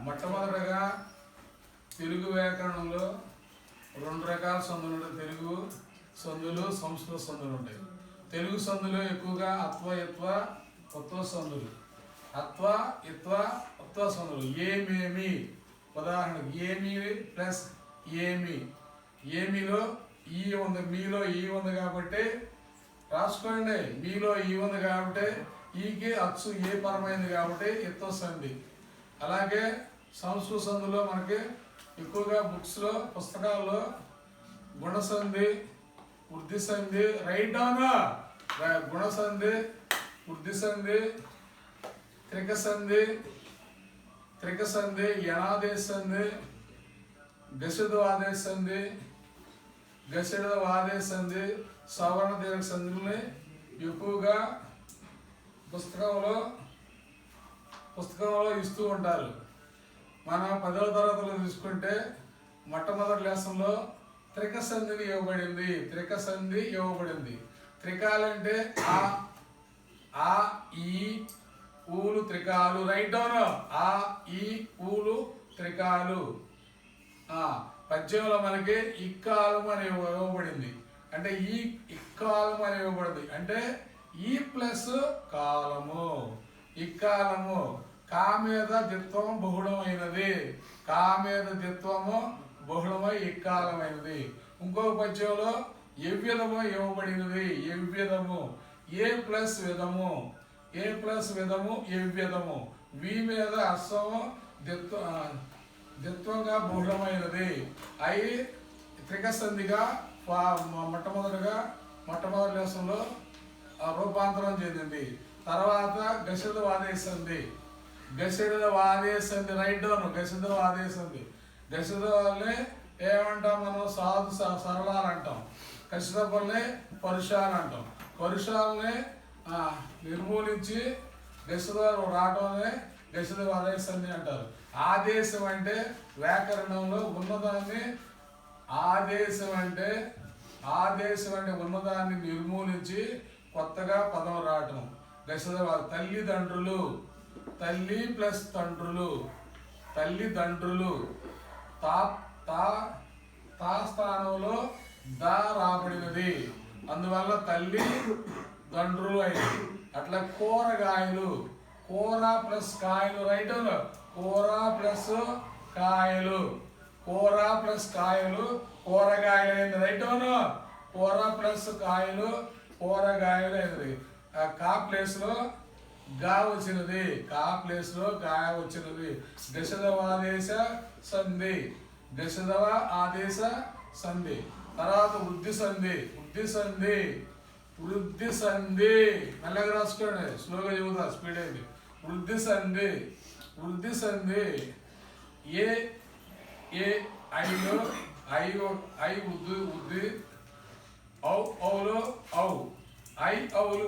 మొట్టమొదటగా తెలుగు వ్యాకరణంలో 2 రకాల సందులు ఉంటాయి. తెలుగు సందులు, సంస్కృత సందులు ఉంటాయి. తెలుగు సందులు ఎక్కువగా అత్వ, ఇత్వ, ఉత్వ సందులు. అత్వ, ఇత్వ, ఉత్వ సందులు. ఏమేమి, ఉదాహరణకు ఏమి ప్లస్ ఏమి. ఏమిలో ఈ ఉంది, మీలో ఈ ఉంది కాబట్టి రాసుకోండి. మీలో ఈ ఉంది కాబట్టి ఈకి అచ్చు ఏ పరమైంది కాబట్టి ఇత్వ సంధి. అలాగే సంస్కృత సంధిలో మనకి ఎక్కువగా బుక్స్లో, పుస్తకాల్లో గుణసంధి, వృద్ధి సంధి, రైట్ డౌన్ గుణసంధి, వృద్ధి సంధి, త్రిక సంధి, యనాదేశ సంధి, గసిడవాదేశ సంధి, గసిడవాదేశ సంధి, సవర్ణ దీర్ఘ సంధుల్ని ఎక్కువగా పుస్తకంలో ఇస్తూ ఉంటారు. మన 10వ తరగతిలో తీసుకుంటే మొట్టమొదటి లెసన్లో త్రిక సంధిని ఇవ్వబడింది. త్రికాలంటే ఆ ఈ ఊలు త్రికాలు. రైట్ డౌన్ ఆ ఈ ఊలు త్రికాలు. పద్యంలో మనకి ఇక్కాలం అని ఇవ్వబడింది. అంటే ఈ ఇక్కాలం అని ఇవ్వబడింది. అంటే ఈ ప్లస్ కాలము, ఇక్కాలము. కా మీద దిత్వం బహుళమైనది. కా మీద దిత్వము బహుళమై ఇక్కాలమైనది. ఇంకొక పద్యంలో ఎవ్విధము ఇవ్వబడినది. ఎవ్విధము ఏ ప్లస్ విధము, ఎవ్విధము. వి మీద అస్సము దిత్వంగా బహుళమైనది. అయి త్రిక సంధిగా మొట్టమొదటి లెసన్లో రూపాంతరం చెందింది. తర్వాత గసిడ వాదేశ సంధి. రైట్ డౌన్ గసిడ వాదేశ సంధి. గసిడ వాళ్ళని ఏమంటాం మనం? సాధు సరళాలు అంటాం. కసిదపల్ని పరుషాలు అంటాం. పరుషాలని నిర్మూలించి గసిద రావటమే గసిద వాదేశ సంధి అంటారు. ఆదేశం అంటే వ్యాకరణంలో ఉన్నదాన్ని, ఆదేశం అంటే ఉన్నదాన్ని నిర్మూలించి కొత్తగా పదం రావటం. తల్లిదండ్రులు, తల్లి ప్లస్ తండ్రులు, తల్లిదండ్రులు. తా స్థానంలో దా రాబడినది, అందువల్ల తల్లి దండ్రులు అయింది. అట్లా కూరగాయలు, కూర ప్లస్ కాయలు. రైట్ కూర ప్లస్ కాయలు, కూరగాయలు అయింది. రైట్ కూర ప్లస్ కాయలు, కూరగాయలు అయింది. కా ప్లేస్లో గా వచ్చినది, గసిదవ ఆదేశ సంధి. తర్వాత వృద్ధి సంధి. మెల్లగా రాసుకోండి, స్లోగా చెబుతా, స్పీడ్ అయింది. వృద్ధి సంధి. ఏ ఐలో ఐ వృద్ధి, ఔలో ఔ. ఐ ఔలు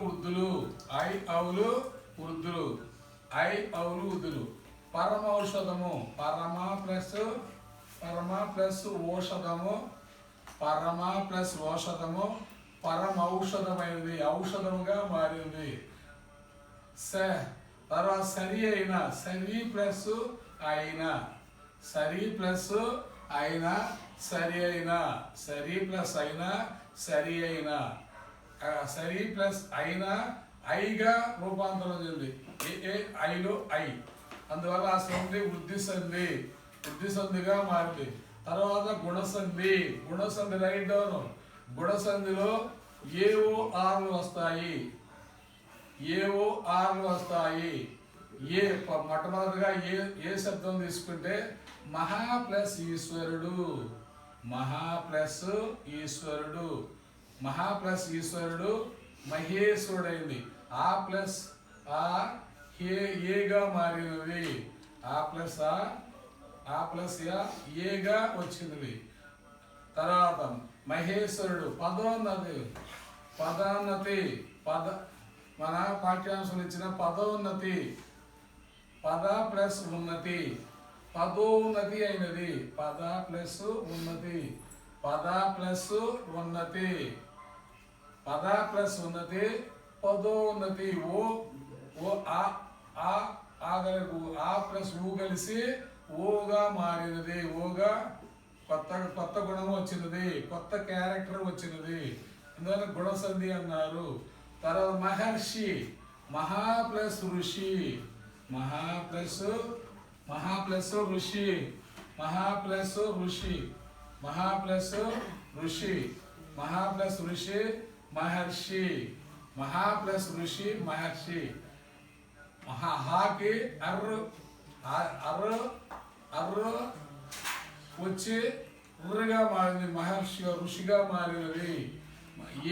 వృద్ధులు. పరమౌషధము, పరమ ప్లస్ ఓషధము, పరమౌషధమైనది, ఔషధముగా మారింది. తర్వాత సరి అయిన, సరి ప్లస్ అయిన, సరి ప్లస్ అయిన, ఐగా రూపాంతరం చెంది ఐలో ఐ. అందువల్ల ఆ సంధి వృద్ధి సంధిగా మారింది. తర్వాత గుణసంధి. Right down. గుణసంధిలో ఏవో ఆర్లు వస్తాయి. మొట్టమొదటిగా ఏ శబ్దం తీసుకుంటే మహా ప్లస్ ఈశ్వరుడు, మహేశ్వరుడైంది. ఆ ప్లస్ ఏగా మారినది. ఆ ప్లస్ ఏగా వచ్చినది. తర్వాత మహేశ్వరుడు. పదోన్నతి. మన పాఠ్యాంశాలు ఇచ్చిన పదోన్నతి, పద ప్లస్ ఉన్నతి, పదోన్నతి అయినది. పద ప్లస్ ఉన్నతి, పదోన్నతి, పదోన్నతి. ఓ ఆ ఆ ఆ ప్లస్ ఊ కలిసి ఓగా మారినది. ఓగా కొత్త గుణం వచ్చినది, కొత్త క్యారెక్టర్ వచ్చినది, అందువల్ల గుణసంధి అన్నారు. తర్వాత మహర్షి, మహా ప్లస్ ఋషి, మహా ప్లస్ ఋషి, మహా ప్లస్ ఋషి, మహా ప్లస్ ఋషి, మహా ప్లస్ ఋషి మహర్షి, మహా ప్లస్ ఋషి మహర్షి. హాకి అర్రు అర్రు అర్రు వచ్చి ఉర్రగా మారింది, మహర్షి ఋషిగా మారినవి.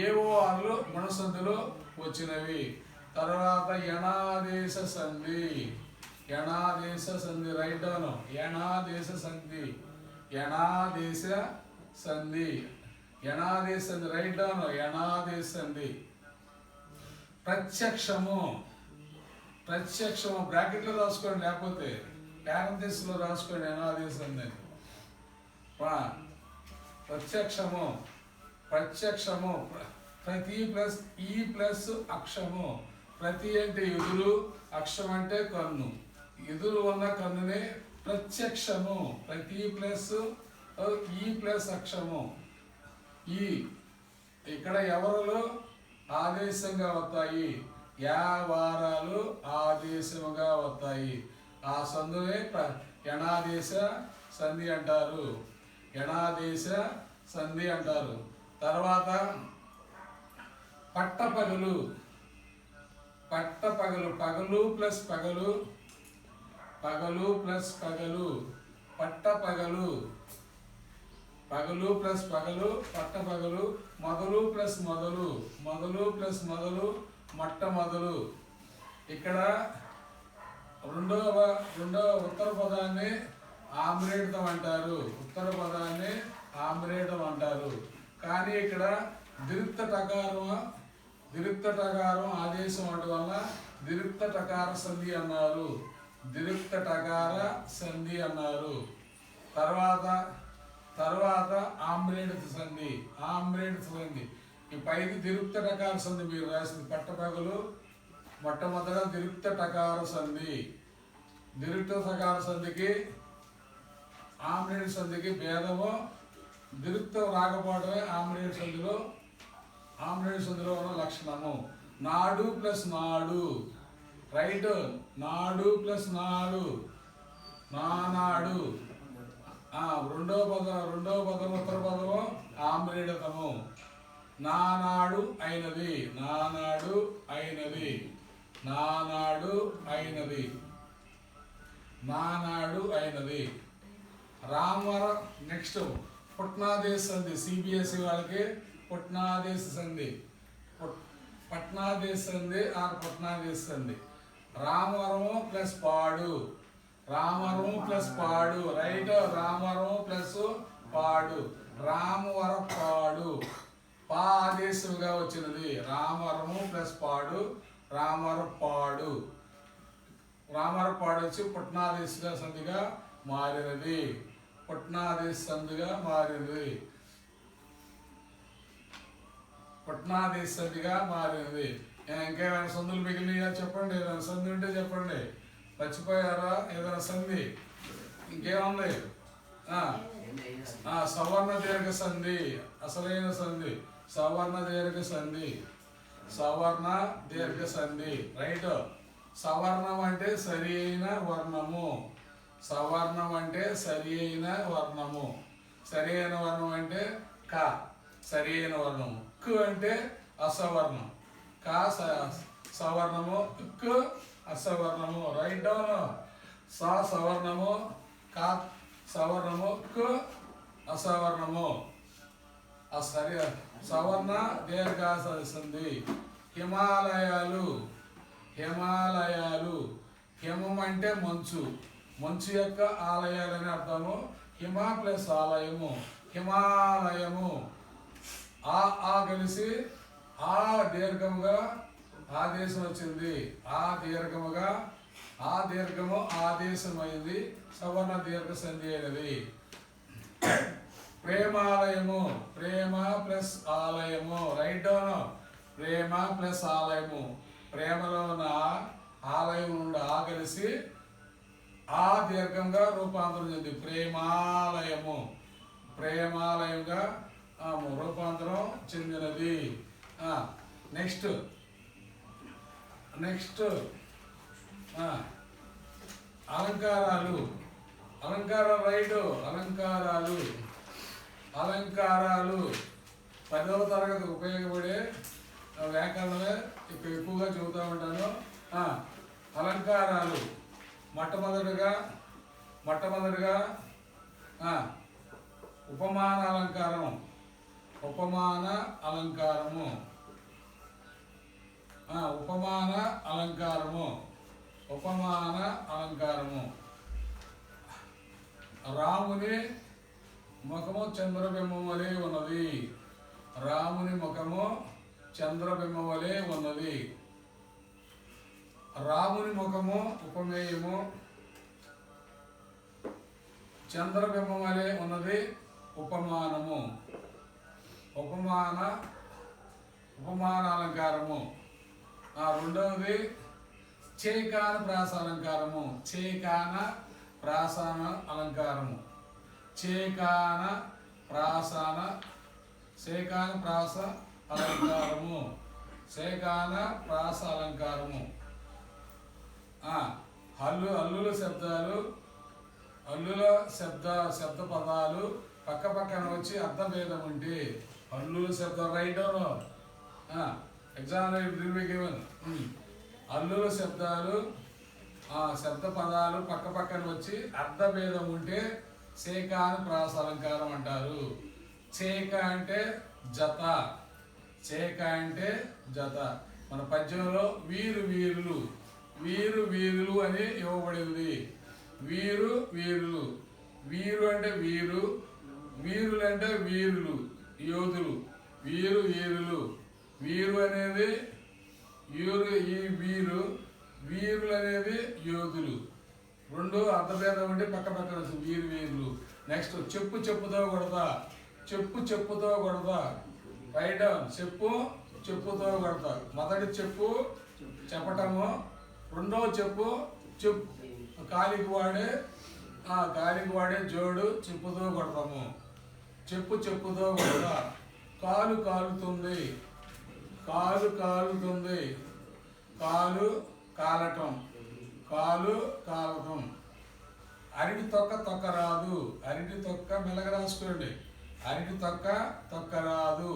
ఏవో ఆర్లు గుణసంధిలో వచ్చినవి. తర్వాత యణాదేశ సంధి, యణాదేశ సంధి రైట్ డౌన్, యణాదేశ సంధి, యణాదేశ సంధి, యణాదేశ సంధి రైట్ డౌన్, యణాదేశ సంధి. ప్రత్యక్షము, ప్రత్యక్షము బ్రాకెట్లో రాసుకోండి, లేకపోతే ప్యారంథసిస్లో రాసుకోండి యణాదేశ సంధి. ప్రత్యక్షము, ప్రత్యక్షము ప్రతి ప్లస్ ఈ ప్లస్ అక్షము. ప్రతి అంటే ఎదురు, అక్షం అంటే కన్ను. ఎదురు ఉన్న కన్నునే ప్రత్యక్షము. ప్రతి ప్లస్ ఈ ప్లస్ అక్షము. ఈ ఇక్కడ ఎవరులు ఆదేశంగా వస్తాయి, యా వారాలు ఆదేశముగా వస్తాయి. ఆ సందునే యణాదేశ సంధి అంటారు, యణాదేశ సంధి అంటారు. తర్వాత పట్టపగలు, పట్టపగలు పగలు ప్లస్ పగలు, పగలు ప్లస్ పగలు, పట్టపగలు, పగలు ప్లస్ పగలు, పట్టపగలు. మొదలు ప్లస్ మొదలు, మొదలు ప్లస్ మొదలు, మొట్టమొదలు. ఇక్కడ రెండవ ఉత్తర పదాన్ని ఆమ్రేడితం అంటారు, ఉత్తర పదాన్ని ఆమ్రేడం అంటారు. కానీ ఇక్కడ దిరుక్త టకారం ఆదేశం అవడం వల్ల దిరుక్త టకార సంధి అన్నారు, దిరుక్త టకార సంధి అన్నారు. తర్వాత ఆమ్రేడిత సంధి, ఆమ్రేడిత సంధి. ఈ పైది దిరుక్త టకార సంధి మీరు రాసింది పట్టపగలు. మొట్టమొదట దిరుక్త టకార సంధి. దిరుక్త టకార సంధికి ఆమ్రేడిత సంధికి భేదము, దిరుక్తం రాకపోవడమే ఆమ్రేడిత సంధిలో ఉన్న లక్షణము. నాడు ప్లస్ నాడు రైట్, నాడు ప్లస్ నాడు, నానాడు. రెండవ పదం ఉత్తర పదము ఆమ్రేడితము. నానాడు అయినది, నానాడు అయినది, నానాడు అయినది, నానాడు అయినది. రామవర నెక్స్ట్ పుట్నాదేశ సంధి. సిబిఎస్ఈ వాళ్ళకి పుట్నాదేశ సంధి, పట్నాదేశ సంధి ఆర్ పుట్నాదేశ సంధి. రామవరము ప్లస్ పాడు, రామవరము ప్లస్ పాడు రైట్, రామవరము ప్లస్ పాడు, రామవర పాడు. పా ఆదేశముగా వచ్చినది. రామవరము ప్లస్ పాడు, రామవర పాడు. రామవర పాడు వచ్చి పుట్నాదేశ సంధిగా మారినది, పుట్నాదేశ సంధిగా మారినది, పుట్నాదేశ సంధిగా మారినది. ఇంకేమైనా సంధులు మిగిలినయా చెప్పండి, ఏదైనా సంధి ఉంటే చెప్పండి. మర్చిపోయారా ఏదైనా సంధి? ఇంకేముంది? సవర్ణ దీర్ఘ సంధి, అసలైన సంధి సవర్ణ దీర్ఘ సంధి, సవర్ణ దీర్ఘ సంధి రైట్. సవర్ణం అంటే సరి అయిన వర్ణము, సవర్ణం అంటే సరి అయిన వర్ణము. సరి అయిన వర్ణం అంటే క, సరి అయిన వర్ణము. క్ అంటే అసవర్ణం, క సవర్ణము, క్ అసవర్ణము రైట్ డౌన్. స సవర్ణము, క సవర్ణము, క్ అసవర్ణము. సవర్ణ దీర్ఘ సంధి. హిమాలయాలు, హిమాలయాలు. హిమం అంటే మంచు, మంచు యొక్క ఆలయాలని అర్థము. హిమ ప్లస్ ఆలయము, హిమాలయము. ఆ కలిసి ఆ దీర్ఘముగా ఆదేశం వచ్చింది, ఆ దీర్ఘముగా ఆ దీర్ఘము ఆదేశమైంది, సవర్ణ దీర్ఘ సంధి అయినది. ప్రేమాలయము, ప్రేమ ప్లస్ ఆలయము రైట్ డౌన్, ప్రేమ ప్లస్ ఆలయము. ప్రేమలో ఉన్న కలిసి ఆ దీర్ఘంగా రూపాంతరం చెంది ప్రేమాలయము, ప్రేమాలయంగా రూపాంతరం చెందినది. నెక్స్ట్ అలంకారాలు. అలంకారాలు రైట్. అలంకారాలు 10వ తరగతి ఉపయోగపడే వ్యాకరణమే ఎక్కువగా చెబుతూ ఉంటాను. అలంకారాలు మొట్టమొదటిగా ఉపమాన అలంకారము. ఉపమాన అలంకారము. రాముని ముఖము చంద్రబింబం వలె ఉన్నది. రాముని ముఖము చంద్రబింబం వలె ఉన్నది. రాముని ముఖము ఉపమేయము, చంద్రబింబం వలె ఉన్నది ఉపమానము. ఉపమాన అలంకారము. రెండవది చేకాన ప్రాస అలంకారము. చేకాన ప్రాస అలంకారము. హల్లుల శబ్దాలు, శబ్ద పదాలు పక్క పక్కన వచ్చి అర్థభేదం ఉంటే హల్లుల శబ్దం రైట్ ఎగ్జామ్ గివెన్. హల్లుల శబ్దాలు శబ్ద పదాలు పక్క పక్కన వచ్చి అర్థభేదం ఉంటే చేకాన ప్రాస అలంకారం అంటారు. చేక అంటే జత. మన పద్యంలో వీరు వీరులు అని ఇవ్వబడింది. వీరు అంటే వీరులు అంటే వీరులు, యోధులు. వీరు అనేది వీరులు అనేది యోధులు. రెండు అర్థభేదం ఉంటే పక్క పక్కన వస్తుంది వీరులు. నెక్స్ట్ చెప్పుతో కొడతా. Right down. చెప్పుతో కొడతా. మొదటి చెప్పు చెప్పటము, రెండవ చెప్పు కాలికి వాడే జోడు చెప్పుతో కొడతాము. చెప్పుతో కొడతా. కాలు కాలుతుంది. కాలటం. అరటి తొక్క రాదు. అరటి తొక్క మెల్లగా రాసుకోండి. అరటి తొక్క రాదు.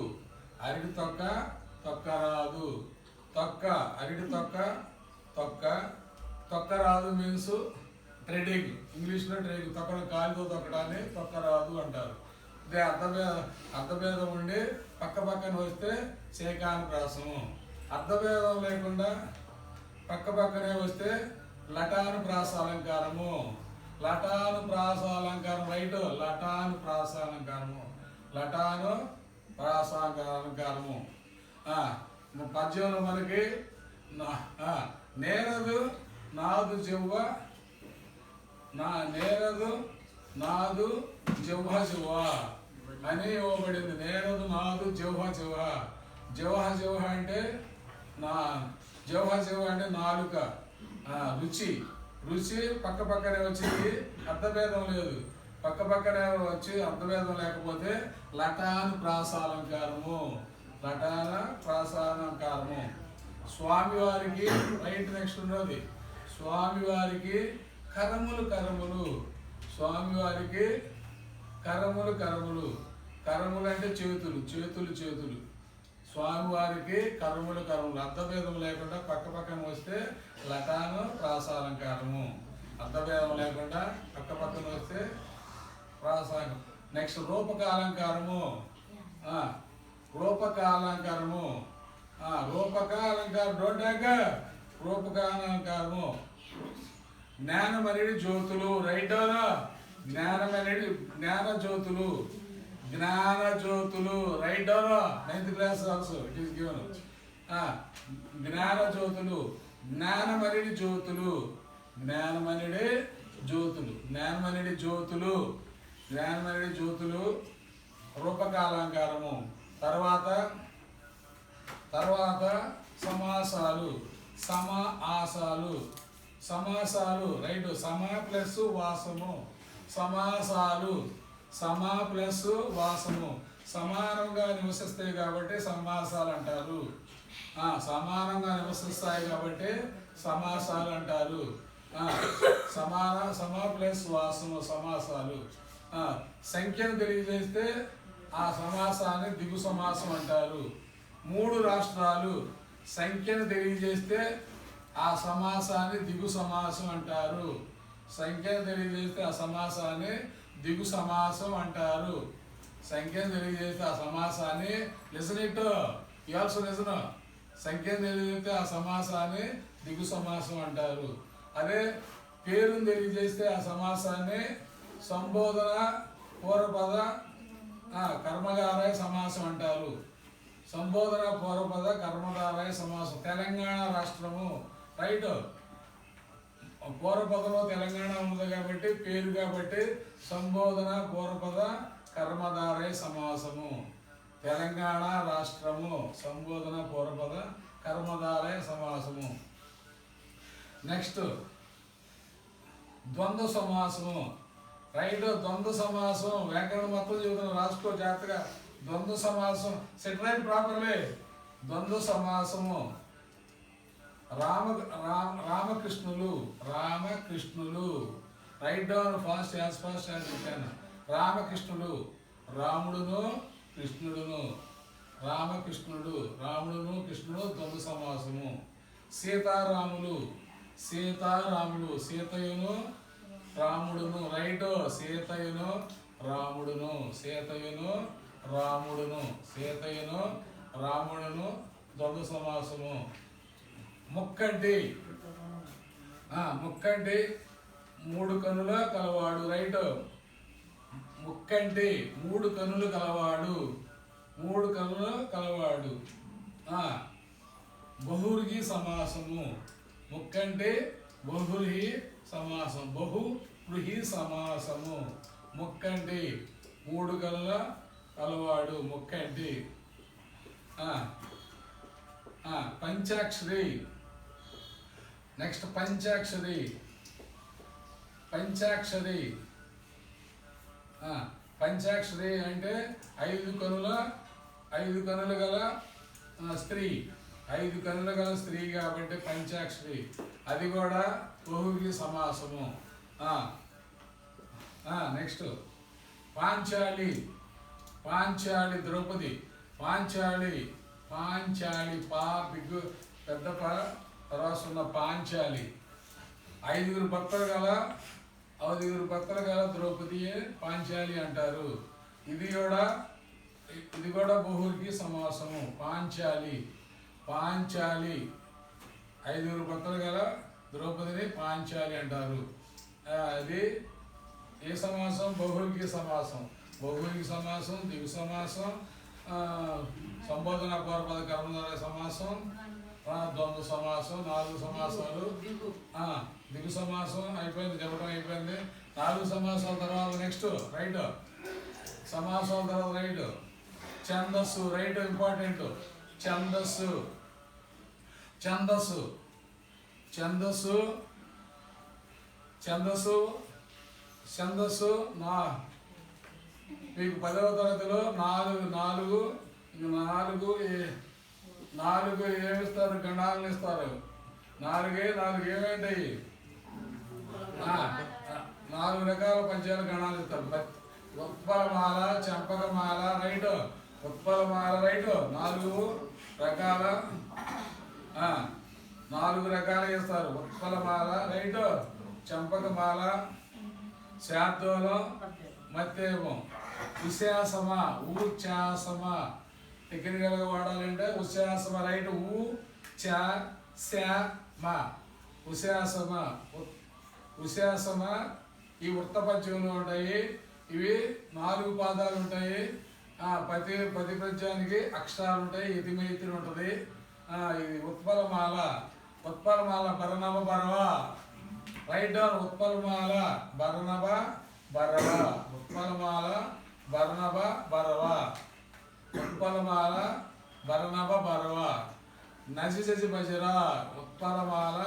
అరటి తొక్క రాదు. అరటి తొక్క రాదు మీన్స్ ట్రెడింగ్. ఇంగ్లీష్లో ట్రెడింగ్. కాలుతో తొక్కడాన్ని తొక్క రాదు అంటారు. ఇదే అర్థభేదం ఉండి పక్క పక్కన వస్తే చేకాన ప్రాసము. అర్థభేదం లేకుండా పక్క పక్కనే వస్తే లటాను ప్రాస అలంకారము. రైట్. లటాను ప్రాస అలంకారము. పద్యంలో మనకి నేరదు నాదు జివ్వ అని ఇవ్వబడింది. నేరదు నాదు జివ్వ అంటే అంటే నాలుక. రుచి పక్క పక్కనే వచ్చింది. అర్థభేదం లేదు. పక్క పక్కనే వచ్చి అర్థభేదం లేకపోతే లటాను ప్రాస అలంకారము. స్వామివారికి రైట్. నెక్స్ట్ ఉన్నది స్వామివారికి కరములు. స్వామివారికి కరములు అంటే చేతులు. స్వామివారికి కరములు. అర్థభేదం లేకుండా పక్క పక్కన వస్తే లటాను ప్రాస అలంకారము. అర్థభేదం లేకుండా పక్క పక్కన వస్తే ప్రాస. నెక్స్ట్ రూపకాలంకారము. రూపకాలంకారము. జ్ఞానమనేది జ్యోతులు. రైట్. జ్ఞానజ్యోతులు. Right. 9th class also it is given. జ్ఞానజ్యోతులు. జ్ఞానమనేది జ్యోతులు. రూపకాలంకారము. తర్వాత సమాసాలు. సమాసాలు రైట్. సమ ప్లస్ వాసము. సమాసాలు సమ ప్లస్ వాసము సమానంగా నివసిస్తాయి కాబట్టి సమాసాలు అంటారు. సమానంగా నివసిస్తాయి కాబట్టి సమాసాలు అంటారు. సమ ప్లస్ వాసము సమాసాలు. సంఖ్యను తెలియజేస్తే ఆ సమాసాన్ని దిగు సమాసం అంటారు. 3 రాష్ట్రాలు సంఖ్యను తెలియజేస్తే ఆ సమాసాన్ని దిగు సమాసం అంటారు. సంఖ్యను తెలియజేస్తే ఆ సమాసాన్ని దిగు సమాసం అంటారు. సంఖ్యను తెలియజేస్తే ఆ సమాసాన్ని listen it you also listen. సంఖ్యను తెలియజేస్తే ఆ సమాసాన్ని దిగు సమాసం అంటారు. అదే పేరును తెలియజేస్తే ఆ సమాసాన్ని సంబోధన పూర్వపద కర్మధారయ సమాసం అంటారు. సంబోధన పూర్వపద కర్మధారయ సమాసం. తెలంగాణ రాష్ట్రము రైట్. పూర్వపదలో తెలంగాణ ఉంది కాబట్టి పేరు కాబట్టి సంబోధన పూర్వపద కర్మధారయ సమాసము. తెలంగాణ రాష్ట్రము సంబోధన పూర్వపద కర్మధారయ సమాసము. నెక్స్ట్ ద్వంద్వ సమాసము రైట్. ద్వంద్వ సమాసం వ్యాకరణ మొత్తం చెబుతున్నా, రాసుకో జాగ్రత్తగా. ద్వంద్వ సమాసం సెట్ రైట్ ప్రాపర్లీ. ద్వంద్వ సమాసము రామకృష్ణులు రామకృష్ణులు రైట్ డౌన్ ఫాస్ట్ యాజ్ చెప్పాను. రామకృష్ణుడు రాముడును కృష్ణుడును. రామకృష్ణుడు రాముడును కృష్ణుడు ద్వంద్వ సమాసము. సీతారాములు సీతారాములు సీతయును రాముడును రైట్. సీతయును రాముడును సీతయును రాముడును సీతయును రాముడును ద్వంద్వ సమాసము. ముక్కంటి ముక్కంటి 3 కనుల కలవాడు రైట్. ముక్కంటి 3 కనులు కలవాడు 3 కనులు కలవాడు. బహువ్రీహి సమాసము. ముక్కంటి బహువ్రీహి సమాసం. బహువ్రీహి సమాసము. ముక్కంటి 3 కనుల కలవాడు ముక్కంటి. పంచాక్షరి నెక్స్ట్ పంచాక్షరి. పంచాక్షరి పంచాక్షరి అంటే 5 కనులు గల స్త్రీ. 5 కనులు గల స్త్రీ కాబట్టి పంచాక్షరి. అది కూడా బహువ్రీహి సమాసము. నెక్స్ట్ పాంచాలి. పాంచాలి ద్రౌపది. పాంచాలి పాంచాలి పా బిగ్గు పెద్ద పా తర్వాత ఉన్న పాంచాలి. 5 భర్తలు గల ద్రౌపది పాంచాలి అంటారు. ఇది కూడా బహువ్రీహి సమాసము. పాంచాలి పాంచాలి 5 భర్తలు గల ద్రౌపదిని పాంచాలి అంటారు. అది ఏ సమాసం? బహువ్రీహి సమాసం. బహువ్రీహి సమాసం దిగు సమాసం సంబోధన పూర్వపద కర్మధారయ సమాసం ద్వంద్వ సమాసం. 4 సమాసాలు. దిగు సమాసం అయిపోయింది, చెప్పడం అయిపోయింది. 4 సమాసాల తర్వాత నెక్స్ట్ రైట్. సమాసాల తర్వాత రైట్. ఛందస్సు రైట్ ఇంపార్టెంట్. ఛందస్సు ఛందస్సు ఛందస్సు ఛందస్సు ఛందస్సు మీకు 10వ తరగతిలో 4 ఏమిస్తారు? గణాలను ఇస్తారు. 4 ఏమేంటాయి? 4 రకాల పంచాల గణాలు ఇస్తారు. ఉత్పలమాల చంపకమాల రైట్. ఉత్పలమాల రైట్. 4 రకాల 4 రకాలు ఇస్తారు. ఉత్పలమాల రైట్. చంపకమాల శార్దూలం మత్తేమం. ఉశాసమ ఊచాసమ టెక్నికల్గా వాడాలంటే ఉశాసమ రైట్. ఉశాసమ ఉశాసమ ఈ వృత్తపద్యంలో ఉంటాయి. ఇవి 4 పాదాలు ఉంటాయి. ప్రతి పద్యానికి అక్షరాలు ఉంటాయి. ఇతిమైత్రి ఉంటుంది. ఇది ఉత్పలమాల. ఉత్పలమాల బరనభ బరవ రైట్ డౌన్. ఉత్పలమాల బరనభ బరవ. ఉత్పలమాల బరనభ బరవ. ఉత్పలమాల బరనభ బరవ. నసి ససి బజర. ఉత్పలమాల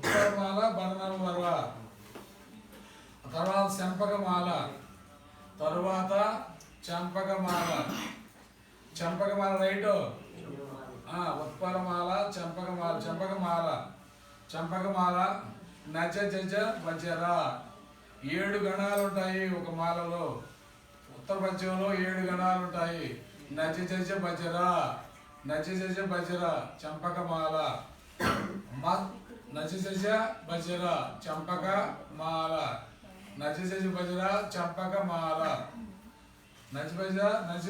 ఉత్తరమాల బర్ణం వరవ, తర్వాత చెంపకమాల, తరువాత చంపకమాల. చంపకమాల రైట్. ఉత్పలమాల, చంపకమాల, చంపకమాల, చంపకమాల, నజ జజ వజర. 7 గణాలు ఉంటాయి ఒక మాలలో. ఉత్తర పద్యంలో 7 గణాలు ఉంటాయి. నజ జజ బజర, నజ జజ బజర, చంపకమాల. నజ జజ బజర, చంపకమాల, నజ జజ బజర, చంపకమాల, నజ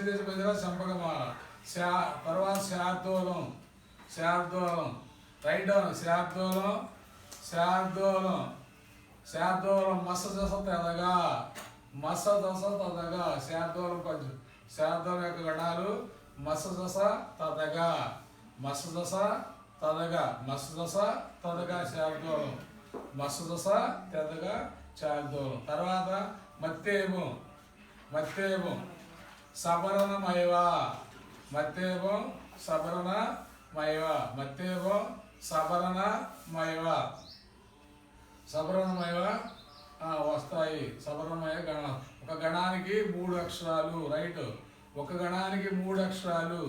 జజ బజర, చంపకమాల. తర్వాత శార్దూలం, శార్దూలం రైట్ డౌన్. శార్దూలం, శార్దూలం, శార్దూలం మస దశ తెదగా, మస దశ తదగా. శార్దూలం పద్యం. శార్దూలం యొక్క గణాలు మస దశ తదగా, మస దశ తదగా, మస దశ తదగా శార్దూలం, మస దశ తెదగా శార్దూలం. తర్వాత మత్తేబం, మత్తేబం సబరణమయవా, మత్తేబం సబరణమయవా, మత్తేబం సబరణమయవా, సబరణమయవా వస్తాయి. సబరణమయ గణం. ఒక గణానికి 3 అక్షరాలు రైట్. ఒక గణానికి 3 అక్షరాలు.